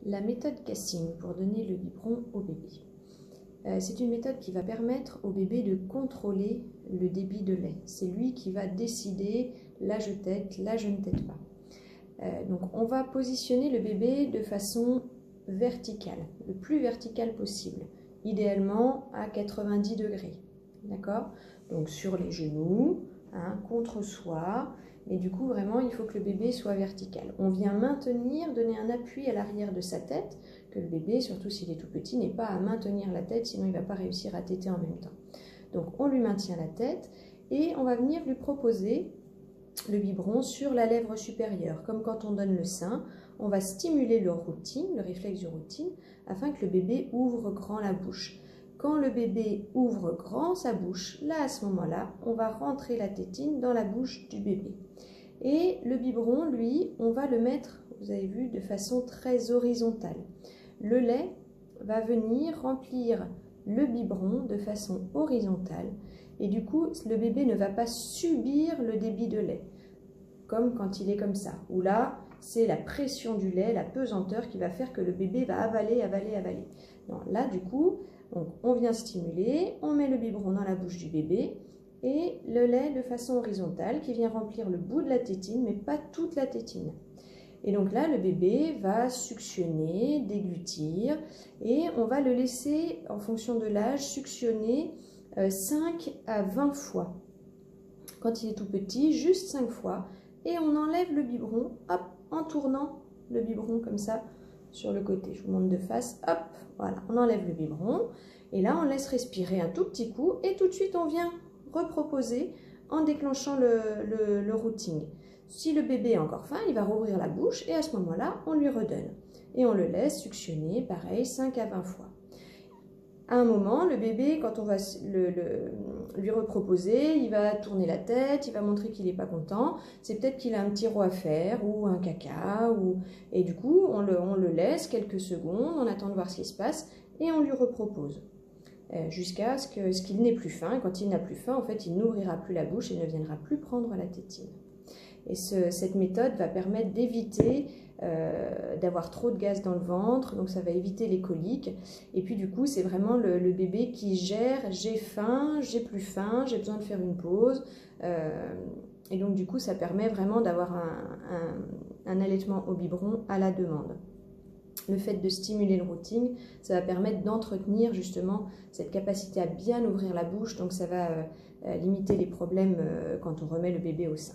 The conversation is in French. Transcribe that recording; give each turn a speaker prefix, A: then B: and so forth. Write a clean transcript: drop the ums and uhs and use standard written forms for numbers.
A: La méthode Cassine pour donner le biberon au bébé. C'est une méthode qui va permettre au bébé de contrôler le débit de lait. C'est lui qui va décider, là je tète, là je ne tète pas. Donc on va positionner le bébé de façon verticale, le plus verticale possible, idéalement à 90 degrés. D'accord? Donc sur les genoux, contre soi, mais du coup vraiment il faut que le bébé soit vertical. On vient maintenir, donner un appui à l'arrière de sa tête, que le bébé, surtout s'il est tout petit, n'ait pas à maintenir la tête, sinon il ne va pas réussir à téter en même temps. Donc on lui maintient la tête et on va venir lui proposer le biberon sur la lèvre supérieure. Comme quand on donne le sein, on va stimuler le routine, le réflexe du routine, afin que le bébé ouvre grand la bouche. Quand le bébé ouvre grand sa bouche, là à ce moment-là, on va rentrer la tétine dans la bouche du bébé. Et le biberon, lui, on va le mettre, vous avez vu, de façon très horizontale. Le lait va venir remplir le biberon de façon horizontale et du coup, le bébé ne va pas subir le débit de lait, comme quand il est comme ça, où là, c'est la pression du lait, la pesanteur qui va faire que le bébé va avaler, avaler, avaler. Non, là, du coup, on vient stimuler, on met le biberon dans la bouche du bébé et le lait de façon horizontale qui vient remplir le bout de la tétine, mais pas toute la tétine. Et donc là, le bébé va suctionner, déglutir, et on va le laisser, en fonction de l'âge, suctionner 5 à 20 fois. Quand il est tout petit, juste 5 fois, et on enlève le biberon, hop, en tournant le biberon comme ça sur le côté. Je vous montre de face, hop, voilà, on enlève le biberon, et là on laisse respirer un tout petit coup, et tout de suite on vient reproposer en déclenchant le routing. Si le bébé est encore faim, il va rouvrir la bouche et à ce moment-là, on lui redonne. Et on le laisse suctionner, pareil, 5 à 20 fois. À un moment, le bébé, quand on va lui reproposer, il va tourner la tête, il va montrer qu'il n'est pas content. C'est peut-être qu'il a un petit rot à faire ou un caca. Et du coup, on le laisse quelques secondes, on attend de voir ce qui se passe et on lui repropose. Jusqu'à ce qu'il n'ait plus faim. Et quand il n'a plus faim, en fait, il n'ouvrira plus la bouche et ne viendra plus prendre la tétine. Et cette méthode va permettre d'éviter d'avoir trop de gaz dans le ventre, donc ça va éviter les coliques. Et puis du coup, c'est vraiment le bébé qui gère, j'ai faim, j'ai plus faim, j'ai besoin de faire une pause. Et donc du coup, ça permet vraiment d'avoir un allaitement au biberon à la demande. Le fait de stimuler le routing, ça va permettre d'entretenir justement cette capacité à bien ouvrir la bouche, donc ça va limiter les problèmes quand on remet le bébé au sein.